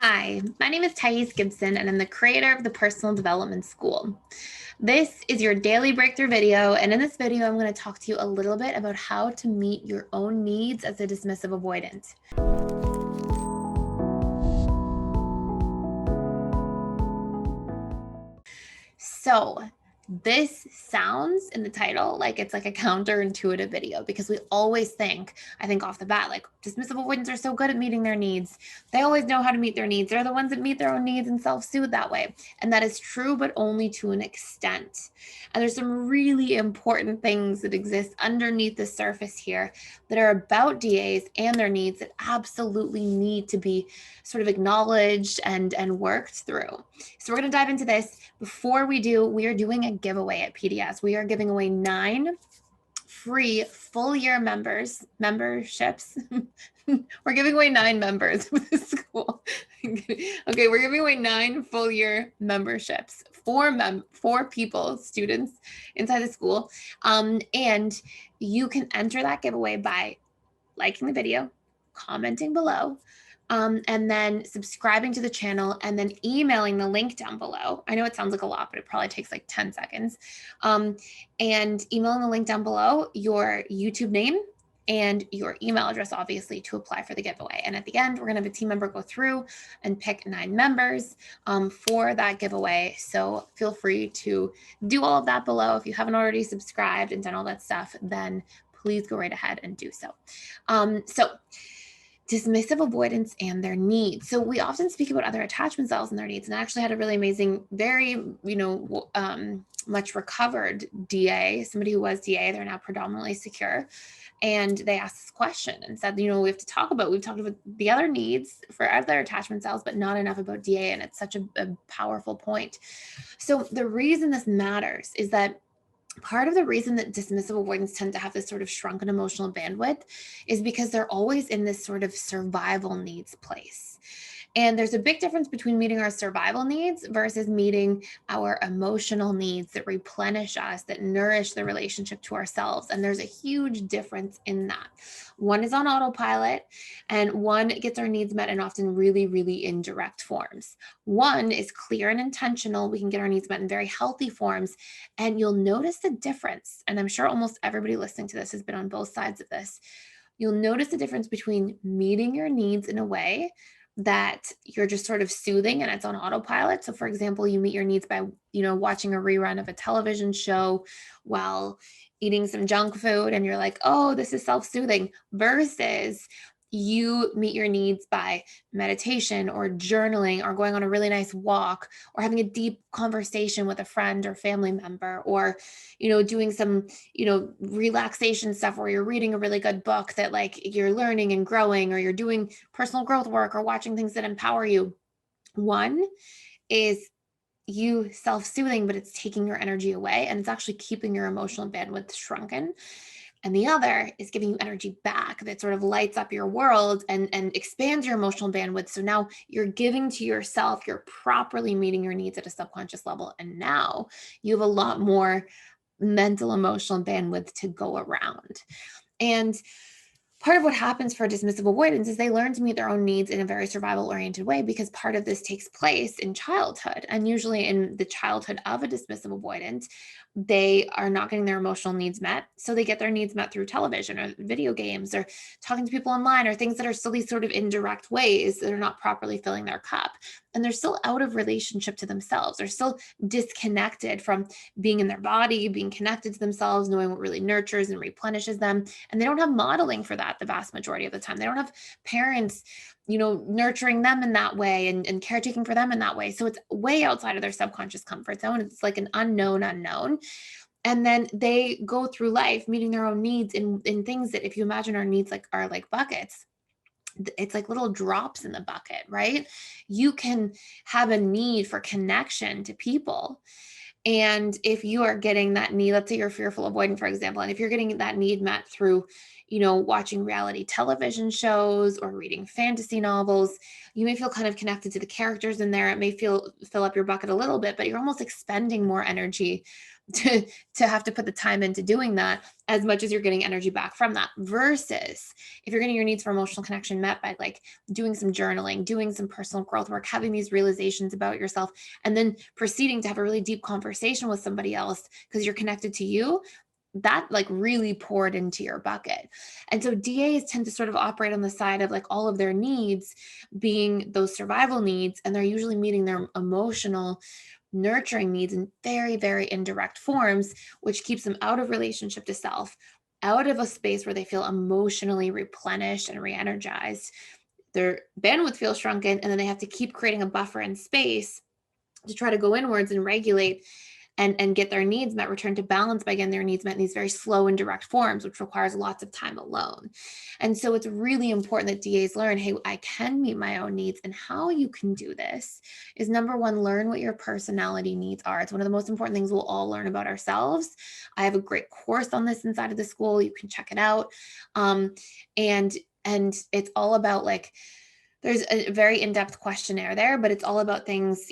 Hi, my name is Gibson, and I'm the creator of the Personal Development School. This is your daily breakthrough video, and in this video, I'm going to talk to you a little bit about how to meet your own needs as a dismissive avoidant. So, this sounds in the title like it's like a counterintuitive video because we always think, I think off the bat, like dismissive avoidants are so good at meeting their needs. They always know how to meet their needs. They're the ones that meet their own needs and self-soothe that way. And that is true, but only to an extent. And there's some really important things that exist underneath the surface here that are about DAs and their needs that absolutely need to be sort of acknowledged and worked through. So we're going to dive into this. Before we do, we are doing a giveaway at PDS. We are giving away 9 free full year memberships. We're giving away 9 members of the school. Okay, we're giving away 9 full year memberships for people, students inside the school. And you can enter that giveaway by liking the video, commenting below, and then subscribing to the channel and then emailing the link down below. I know it sounds like a lot, but it probably takes like 10 seconds. And emailing the link down below, your YouTube name and your email address, obviously, to apply for the giveaway. And at the end, we're going to have a team member go through and pick 9 members for that giveaway. So feel free to do all of that below. If you haven't already subscribed and done all that stuff, then please go right ahead and do so. Dismissive avoidants and their needs. So we often speak about other attachment styles and their needs. And I actually had a really amazing, very, much recovered DA, somebody who was DA, they're now predominantly secure. And they asked this question and said, we've talked about the other needs for other attachment styles, but not enough about DA. And it's such a powerful point. So the reason this matters is that part of the reason that dismissive avoidants tend to have this sort of shrunken emotional bandwidth is because they're always in this sort of survival needs place. And there's a big difference between meeting our survival needs versus meeting our emotional needs that replenish us, that nourish the relationship to ourselves. And there's a huge difference in that. One is on autopilot, and one gets our needs met in often really, really indirect forms. One is clear and intentional. We can get our needs met in very healthy forms, and you'll notice the difference. And I'm sure almost everybody listening to this has been on both sides of this. You'll notice the difference between meeting your needs in a way that you're just sort of soothing and it's on autopilot. So for example, you meet your needs by, watching a rerun of a television show while eating some junk food and you're like, oh, this is self-soothing, versus you meet your needs by meditation or journaling or going on a really nice walk or having a deep conversation with a friend or family member, or, doing some, relaxation stuff where you're reading a really good book that like you're learning and growing, or you're doing personal growth work or watching things that empower you. One is you self-soothing, but it's taking your energy away and it's actually keeping your emotional bandwidth shrunken. And the other is giving you energy back that sort of lights up your world and expands your emotional bandwidth. So now you're giving to yourself, you're properly meeting your needs at a subconscious level. And now you have a lot more mental, emotional bandwidth to go around. And part of what happens for dismissive avoidants is they learn to meet their own needs in a very survival-oriented way, because part of this takes place in childhood. And usually in the childhood of a dismissive avoidant, they are not getting their emotional needs met. So they get their needs met through television or video games or talking to people online, or things that are still these sort of indirect ways that are not properly filling their cup. And they're still out of relationship to themselves. They're still disconnected from being in their body, being connected to themselves, knowing what really nurtures and replenishes them. And they don't have modeling for that the vast majority of the time. They don't have parents, nurturing them in that way and caretaking for them in that way. So it's way outside of their subconscious comfort zone. It's like an unknown. And then they go through life meeting their own needs in things that, if you imagine our needs are like buckets, it's like little drops in the bucket, right? You can have a need for connection to people. And if you are getting that need, let's say you're fearful avoidant, for example, and if you're getting that need met through, watching reality television shows or reading fantasy novels, you may feel kind of connected to the characters in there. It may fill up your bucket a little bit, but you're almost expending more energy to have to put the time into doing that as much as you're getting energy back from that, versus if you're getting your needs for emotional connection met by like doing some journaling, doing some personal growth work, having these realizations about yourself, and then proceeding to have a really deep conversation with somebody else because you're connected to you, that like really poured into your bucket. And so DAs tend to sort of operate on the side of like all of their needs being those survival needs, and they're usually meeting their emotional nurturing needs in very, very indirect forms, which keeps them out of relationship to self, out of a space where they feel emotionally replenished and re-energized. Their bandwidth feels shrunken, and then they have to keep creating a buffer and space to try to go inwards and regulate and get their needs met, return to balance by getting their needs met in these very slow and direct forms, which requires lots of time alone. And so it's really important that DAs learn, hey, I can meet my own needs. And how you can do this is, number one, learn what your personality needs are. It's one of the most important things we'll all learn about ourselves. I have a great course on this inside of the school. You can check it out. And it's all about like, there's a very in-depth questionnaire there, but it's all about things,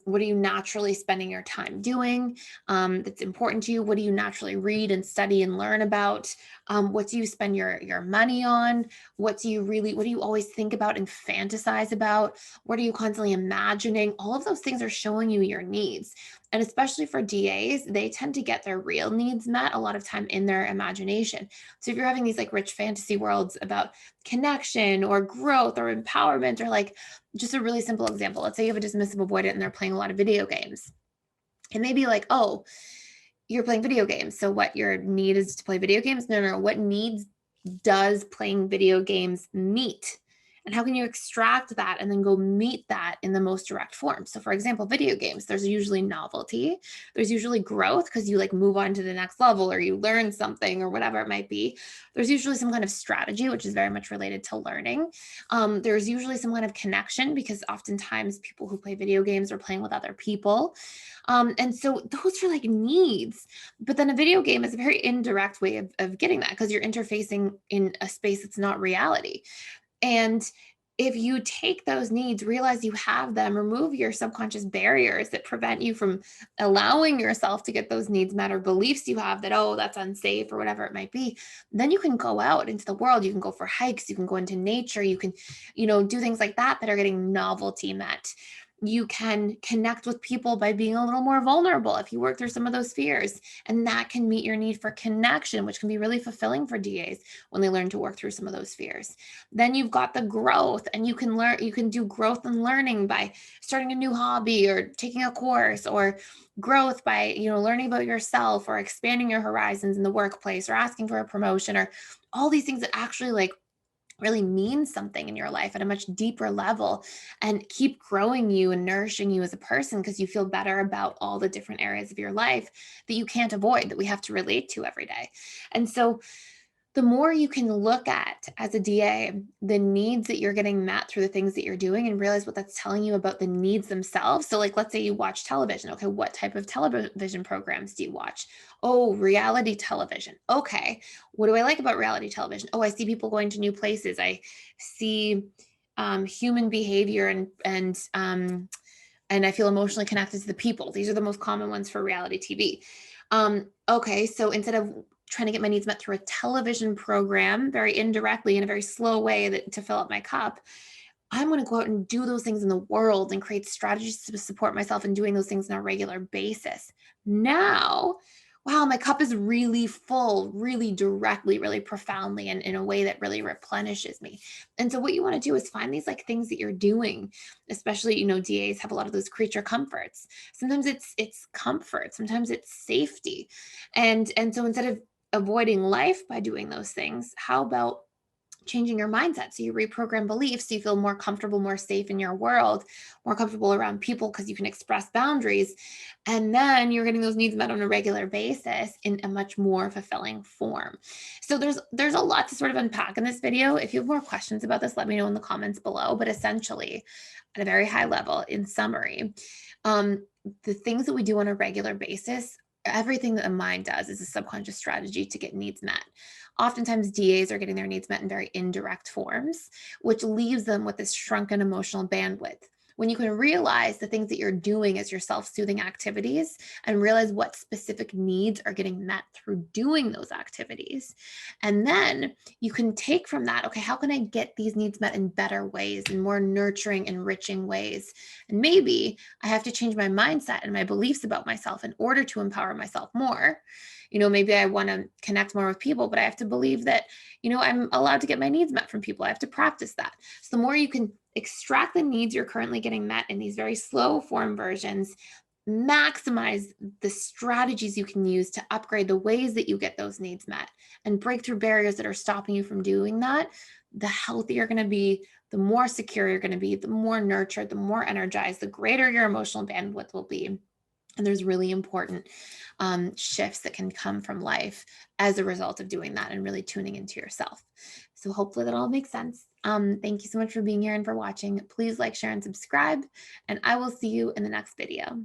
what are you naturally spending your time doing that's important to you? What do you naturally read and study and learn about? What do you spend your money on? What do you always think about and fantasize about? What are you constantly imagining? All of those things are showing you your needs. And especially for DAs, they tend to get their real needs met a lot of time in their imagination. So if you're having these like rich fantasy worlds about connection or growth or empowerment, or like just a really simple example, let's say you have a dismissive avoidant and they're playing a lot of video games. It may be like, oh, you're playing video games, so what, your need is to play video games? No. What needs does playing video games meet? And how can you extract that and then go meet that in the most direct form? So for example, video games, there's usually novelty, there's usually growth because you like move on to the next level or you learn something or whatever it might be. There's usually some kind of strategy, which is very much related to learning. There's usually some kind of connection because oftentimes people who play video games are playing with other people. And so those are like needs. But then a video game is a very indirect way of getting that because you're interfacing in a space that's not reality. And if you take those needs, realize you have them, remove your subconscious barriers that prevent you from allowing yourself to get those needs met, or beliefs you have that, oh, that's unsafe or whatever it might be, then you can go out into the world. You can go for hikes. You can go into nature. You can, do things like that are getting novelty met. You can connect with people by being a little more vulnerable if you work through some of those fears. And that can meet your need for connection, which can be really fulfilling for DAs when they learn to work through some of those fears. Then you've got the growth, and you can do growth and learning by starting a new hobby or taking a course, or growth by, learning about yourself or expanding your horizons in the workplace or asking for a promotion, or all these things that actually like really means something in your life at a much deeper level and keep growing you and nourishing you as a person, because you feel better about all the different areas of your life that you can't avoid, that we have to relate to every day. And so the more you can look at as a DA, the needs that you're getting met through the things that you're doing, and realize what that's telling you about the needs themselves. So like, let's say you watch television. Okay, what type of television programs do you watch? Oh, reality television. Okay, what do I like about reality television? Oh, I see people going to new places. I see human behavior and I feel emotionally connected to the people. These are the most common ones for reality TV. Okay, so instead of trying to get my needs met through a television program, very indirectly in a very slow way to fill up my cup, I'm going to go out and do those things in the world and create strategies to support myself in doing those things on a regular basis. Now, wow, my cup is really full, really directly, really profoundly, and in a way that really replenishes me. And so what you want to do is find these like things that you're doing, especially, DAs have a lot of those creature comforts. Sometimes it's comfort, sometimes it's safety. And so instead of avoiding life by doing those things, how about changing your mindset? So you reprogram beliefs, so you feel more comfortable, more safe in your world, more comfortable around people because you can express boundaries. And then you're getting those needs met on a regular basis in a much more fulfilling form. So there's a lot to sort of unpack in this video. If you have more questions about this, let me know in the comments below. But essentially, at a very high level, in summary, the things that we do on a regular basis everything that the mind does is a subconscious strategy to get needs met. Oftentimes, DAs are getting their needs met in very indirect forms, which leaves them with this shrunken emotional bandwidth. When you can realize the things that you're doing as your self soothing activities and realize what specific needs are getting met through doing those activities. And then you can take from that, okay, how can I get these needs met in better ways, in more nurturing, enriching ways? And maybe I have to change my mindset and my beliefs about myself in order to empower myself more. Maybe I want to connect more with people, but I have to believe that, I'm allowed to get my needs met from people. I have to practice that. So the more you can extract the needs you're currently getting met in these very slow form versions, maximize the strategies you can use to upgrade the ways that you get those needs met and break through barriers that are stopping you from doing that, the healthier you're going to be, the more secure you're going to be, the more nurtured, the more energized, the greater your emotional bandwidth will be. And there's really important shifts that can come from life as a result of doing that and really tuning into yourself. So hopefully that all makes sense. Thank you so much for being here and for watching. Please like, share, and subscribe, and I will see you in the next video.